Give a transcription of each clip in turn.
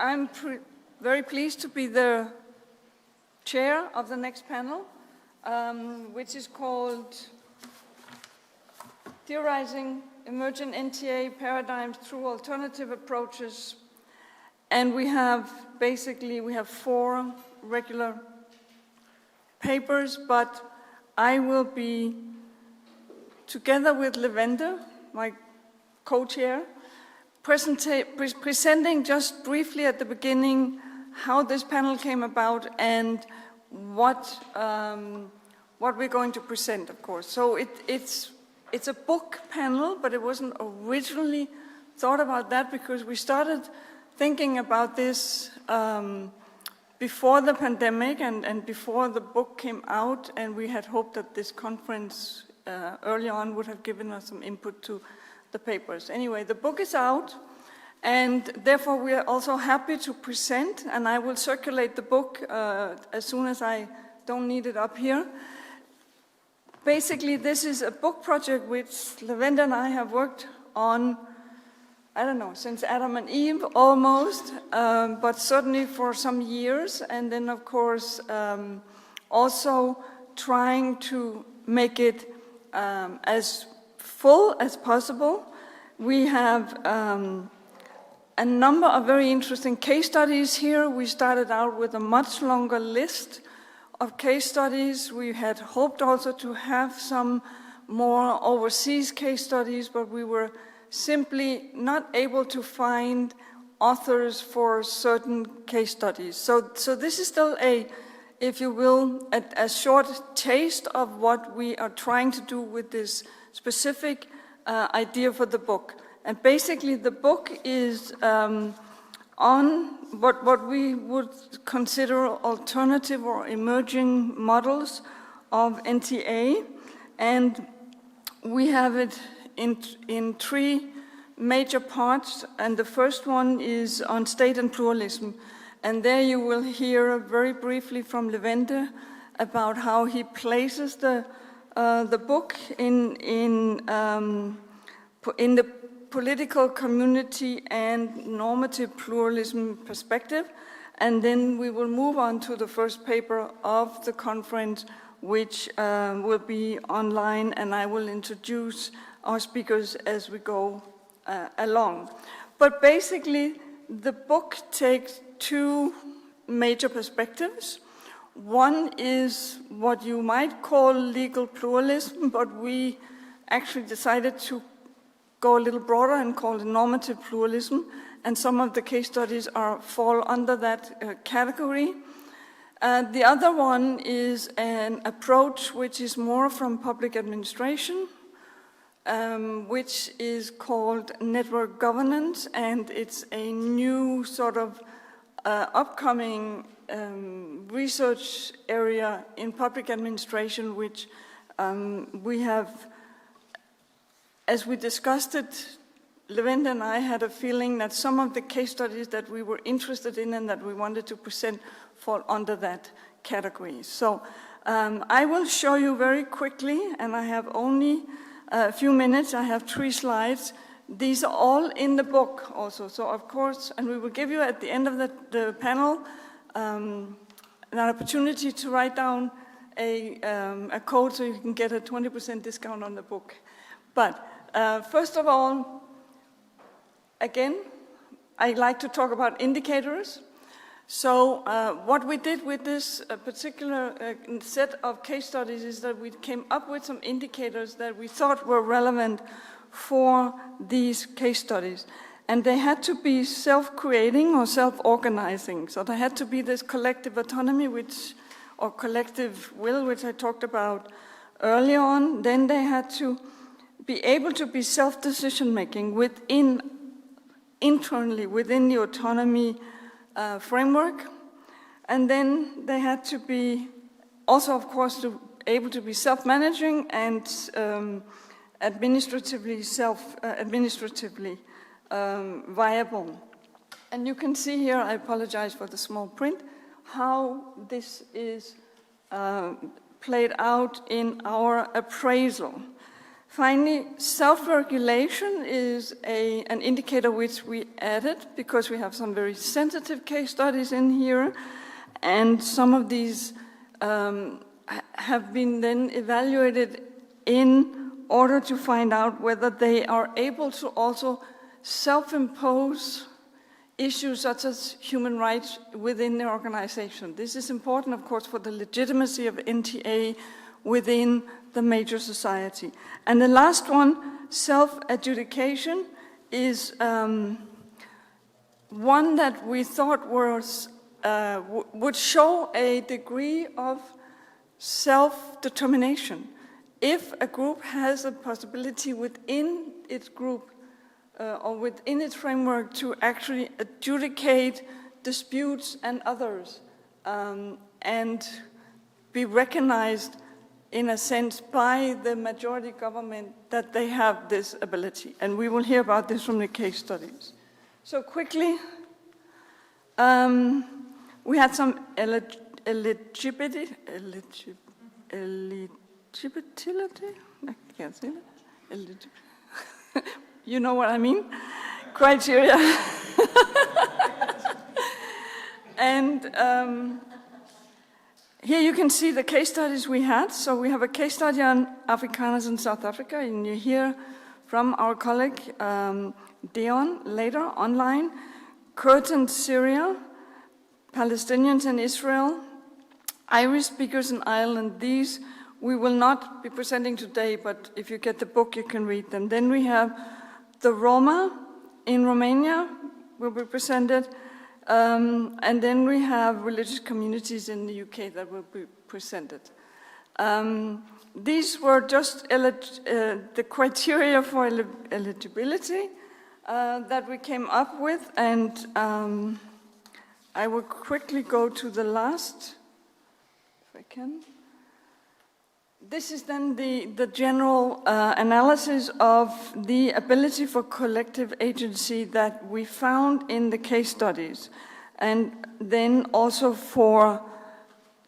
I'm very pleased to be the chair of the next panel, which is called Theorizing Emergent NTA Paradigms Through Alternative Approaches. And we have 4 regular papers, but I will be, together with Levente, my co-chair, presenting just briefly at the beginning how this panel came about and what we're going to present, of course. So it's a book panel, but it wasn't originally thought about that because we started thinking about this before the pandemic and before the book came out, and we had hoped that this conference early on would have given us some input to the papers. Anyway, the book is out, and therefore we are also happy to present, and I will circulate the book as soon as I don't need it up here. Basically, this is a book project which Levente and I have worked on, I don't know, since Adam and Eve almost, but certainly for some years, and then of course also trying to make it as full as possible. We have a number of very interesting case studies here. We started out with a much longer list of case studies. We had hoped also to have some more overseas case studies, but we were simply not able to find authors for certain case studies. So this is still if you will, a short taste of what we are trying to do with this specific idea for the book. And basically the book is on what we would consider alternative or emerging models of NTA. And we have it in 3 major parts. And the first one is on state and pluralism. And there you will hear very briefly from Levente about how he places the book in the political community and normative pluralism perspective. And then we will move on to the first paper of the conference, which will be online, and I will introduce our speakers as we go along. But basically, the book takes 2 major perspectives. One is what you might call legal pluralism, but we actually decided to go a little broader and call it normative pluralism, and some of the case studies fall under that category. The other one is an approach which is more from public administration, which is called network governance, and it's a new sort of upcoming research area in public administration, which we have, as we discussed it, Levente and I had a feeling that some of the case studies that we were interested in and that we wanted to present fall under that category. So I will show you very quickly, and I have only a few minutes. I have 3 slides. These are all in the book also. So of course, and we will give you at the end of the panel an opportunity to write down a code so you can get a 20% discount on the book. But first of all, again, I like to talk about indicators. So what we did with this particular set of case studies is that we came up with some indicators that we thought were relevant for these case studies. And they had to be self-creating or self-organizing. So there had to be this collective autonomy, or collective will, which I talked about early on. Then they had to be able to be self-decision-making internally within the autonomy framework. And then they had to be also, of course, able to be self-managing and administratively viable. And you can see here, I apologize for the small print, how this is played out in our appraisal. Finally, self-regulation is an indicator which we added because we have some very sensitive case studies in here, and some of these have been then evaluated in order to find out whether they are able to also self-impose issues such as human rights within their organization. This is important, of course, for the legitimacy of NTA within the major society. And the last one, self-adjudication, is one that we thought was, would show a degree of self-determination. If a group has a possibility within its group or within its framework to actually adjudicate disputes and others and be recognized in a sense by the majority government that they have this ability. And we will hear about this from the case studies. So quickly, we had some eligibility, I can't say that. You know what I mean? Criteria. And here you can see the case studies we had. So we have a case study on Afrikaners in South Africa, and you hear from our colleague Dion later online. Kurds in Syria, Palestinians in Israel, Irish speakers in Ireland. These we will not be presenting today, but if you get the book, you can read them. Then we have the Roma in Romania will be presented. And then we have religious communities in the UK that will be presented. These were just the criteria for eligibility that we came up with, and I will quickly go to the last, if I can. This is then the general analysis of the ability for collective agency that we found in the case studies, and then also for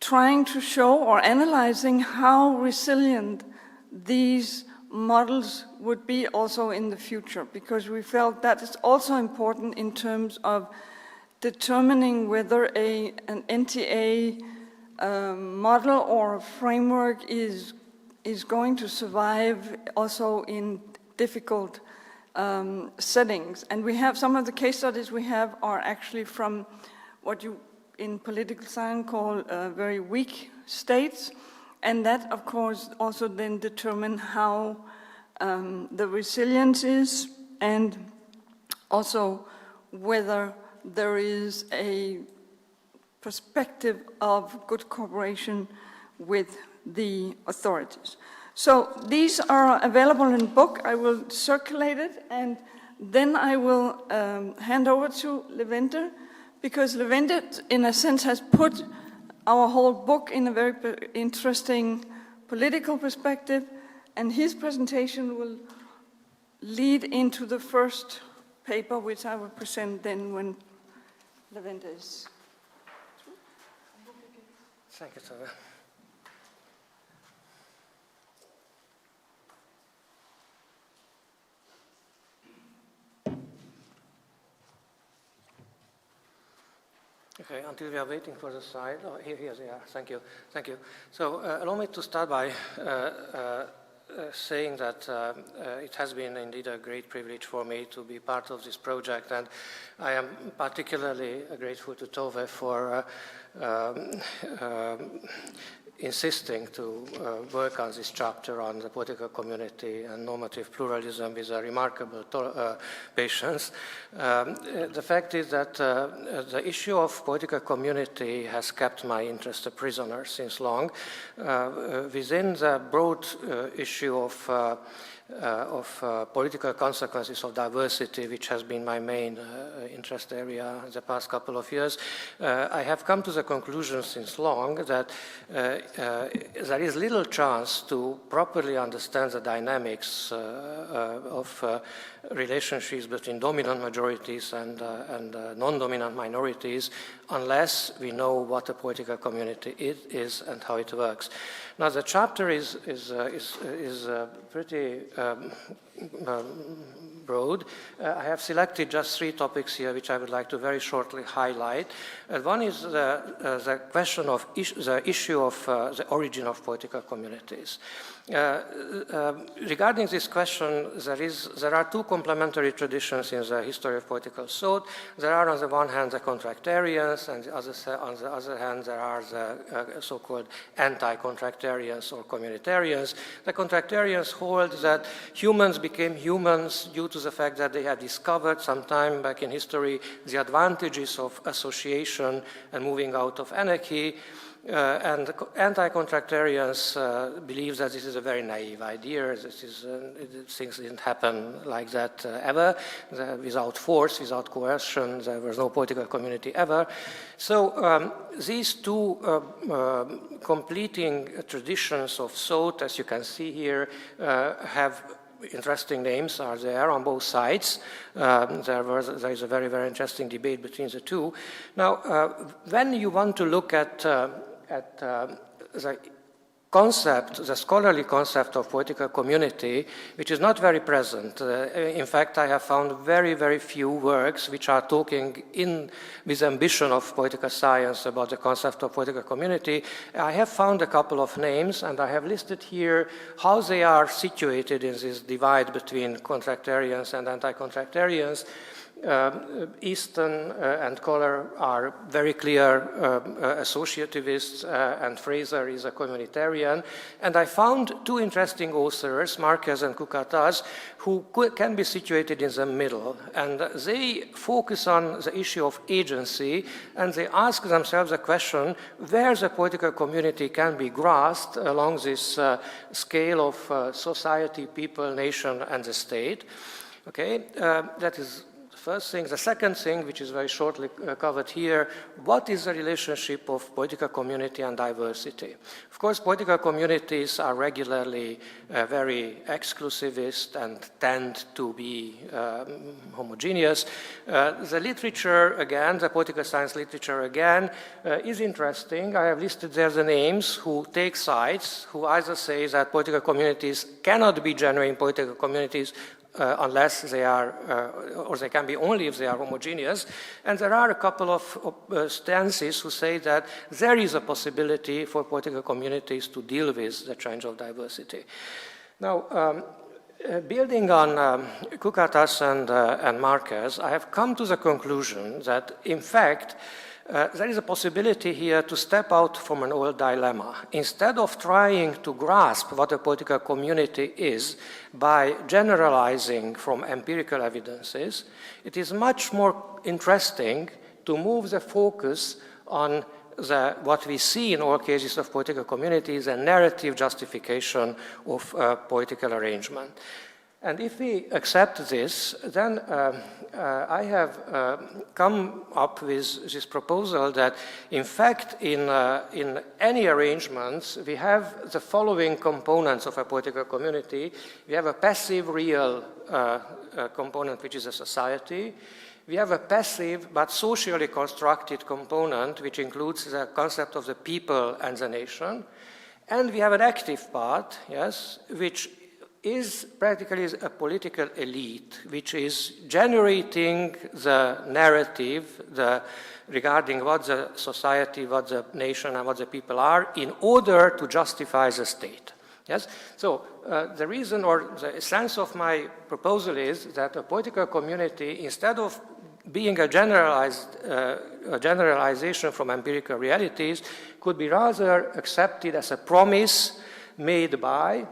trying to show or analyzing how resilient these models would be also in the future, because we felt that is also important in terms of determining whether an NTA model or framework is going to survive also in difficult settings. And we have some of the case studies we have are actually from what you in political science call very weak states, and that of course also then determine how the resilience is, and also whether there is a perspective of good cooperation with the authorities. So these are available in book. I will circulate it, and then I will hand over to Levente, because Levente, in a sense, has put our whole book in a very interesting political perspective, and his presentation will lead into the first paper, which I will present then when Levente is. Thank you, Tove. Okay, until we are waiting for the slide. Oh, here, yeah, thank you. So allow me to start by saying that it has been indeed a great privilege for me to be part of this project, and I am particularly grateful to Tove for insisting to work on this chapter on the political community and normative pluralism with a remarkable patience. The fact is that the issue of political community has kept my interest a prisoner since long. Within the broad issue of political consequences of diversity, which has been my main interest area the past couple of years, I have come to the conclusion since long that there is little chance to properly understand the dynamics of relationships between dominant majorities and non-dominant minorities unless we know what a political community is and how it works. Now, the chapter is pretty broad. I have selected just 3 topics here, which I would like to very shortly highlight. One is the question of the issue of the origin of political communities. Regarding this question, there are 2 complementary traditions in the history of political thought. There are, on the one hand, the contractarians, and on the other hand, there are the so-called anti-contractarians or communitarians. The contractarians hold that humans became humans due to the fact that they had discovered sometime back in history the advantages of association and moving out of anarchy. And the anti-contractarians believe that this is a very naive idea. Things didn't happen like that ever, without force, without coercion. There was no political community ever. So these 2 completing traditions of thought, as you can see here, have interesting names are there on both sides. There is a very, very interesting debate between the 2. Now, when you want to look at the concept, the scholarly concept of political community, which is not very present. In fact, I have found very, very few works which are talking with ambition of political science about the concept of political community. I have found a couple of names, and I have listed here how they are situated in this divide between contractarians and anti-contractarians. Easton and Kohler are very clear associativists, and Fraser is a communitarian. And I found 2 interesting authors, Marquez and Kukatas, who can be situated in the middle. And they focus on the issue of agency, and they ask themselves a question where the political community can be grasped along this scale of society, people, nation, and the state. Okay, that is first thing. The second thing, which is very shortly covered here, what is the relationship of political community and diversity? Of course, political communities are regularly very exclusivist and tend to be homogeneous. The literature, again, the political science literature, again, is interesting. I have listed there the names who take sides, who either say that political communities cannot be genuine political communities unless they are, or they can be only if they are homogeneous. And there are a couple of stances who say that there is a possibility for political communities to deal with the change of diversity. Now, building on Kukatas and Marquez, I have come to the conclusion that, in fact, there is a possibility here to step out from an old dilemma. Instead of trying to grasp what a political community is by generalizing from empirical evidences, it is much more interesting to move the focus on what we see in all cases of political communities, a narrative justification of political arrangement. And if we accept this, then I have come up with this proposal that, in fact, in any arrangements, we have the following components of a political community. We have a passive real component, which is a society. We have a passive but socially constructed component, which includes the concept of the people and the nation. And we have an active part, yes, which is practically a political elite, which is generating the narrative regarding what the society, what the nation, and what the people are in order to justify the state. Yes? So the reason or the essence of my proposal is that a political community, instead of being a generalization from empirical realities, could be rather accepted as a promise made by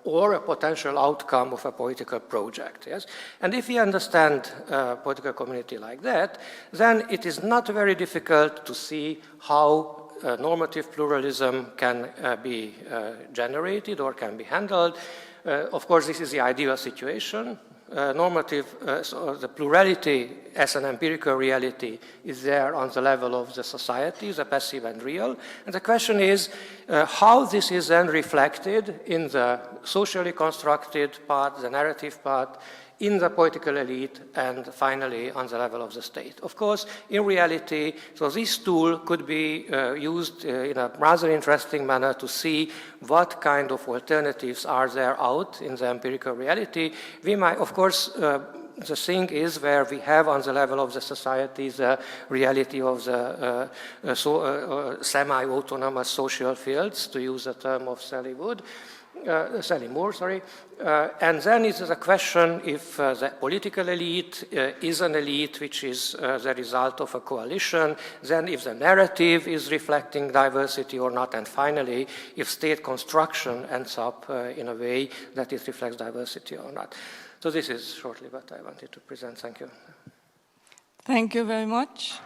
or a potential outcome of a political project. Yes? And if we understand political community like that, then it is not very difficult to see how normative pluralism can be generated or can be handled. Of course, this is the ideal situation. So the plurality as an empirical reality is there on the level of the society, the passive and real. And the question is how this is then reflected in the socially constructed part, the narrative part, in the political elite, and finally on the level of the state. Of course, in reality, so this tool could be used in a rather interesting manner to see what kind of alternatives are there out in the empirical reality. We might, of course, the thing is where we have on the level of the society the reality of the semi-autonomous social fields, to use a term of Sally Moore, and then it is a question if the political elite is an elite which is the result of a coalition, then if the narrative is reflecting diversity or not, and finally, if state construction ends up in a way that it reflects diversity or not. So this is shortly what I wanted to present. Thank you. Thank you very much.